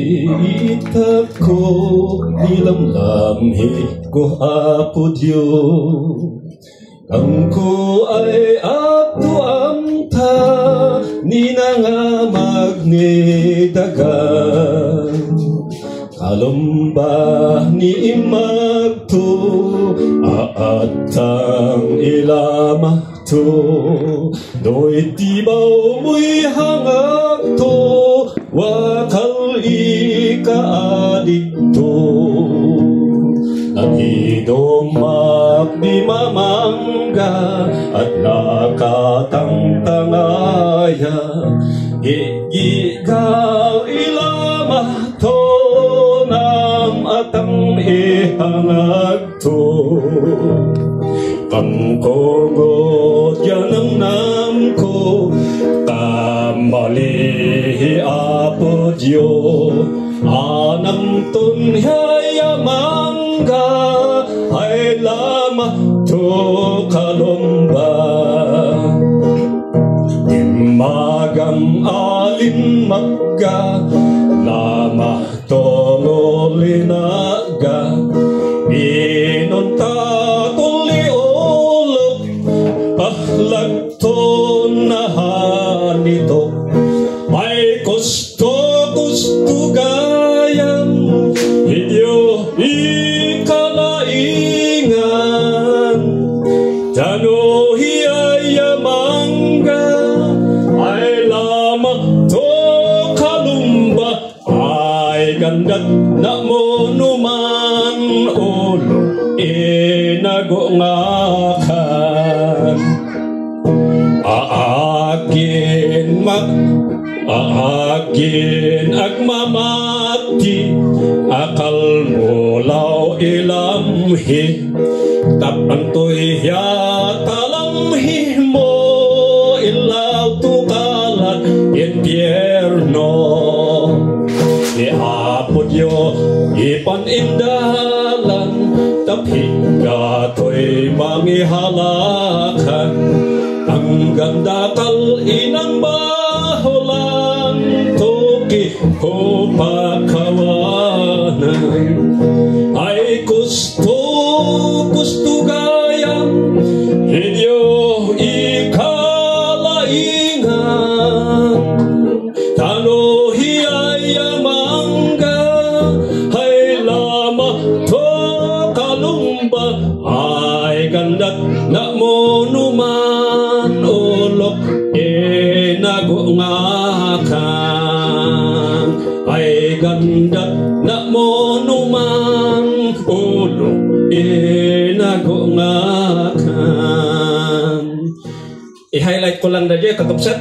Ngunit ako nilamlamhi ko Apo Diyo. Ang ko ay ato amta ni nangamag ni dagan. Kalumba ni imagto aatang ilama to. Do'y tibaw mo'y hangag to wakal ikaadikto. Naghidumak di mamangga at nakatangtangaya. Igigaw ilama to nam atang ihangag to. Kangkogot yan ang namko kamalihi Apo Diyo. Anang tunhaya mangga ay lama to kalumba. Imagam alin magga lama to ngolinaga. Binunta tuliolok ahlag to nahanito. May gusto gayam idyo ikalaingan. Jano hiyaya mangga ay lama to kalumba. Ay gandat na mo numan ulo inagungakan. Aagin agmamati akal mulaw ilamhi. Tapang to'y yatalamhi mo ilaw tukalat impyerno. Di Apo Diyo ipanindalan taphinga to'y mangihalakan. Ang ganda kal inang baholan toki ko pakawanan. Ay gusto gayam idyo ikalaingan. Tano hiyaya mangga ay lama to kalumba. Ay gandat na mo numan ulok inagungakan. Ay gandat na mo numan ulok inagungakan. I-highlight ko lang na dyan, katupset.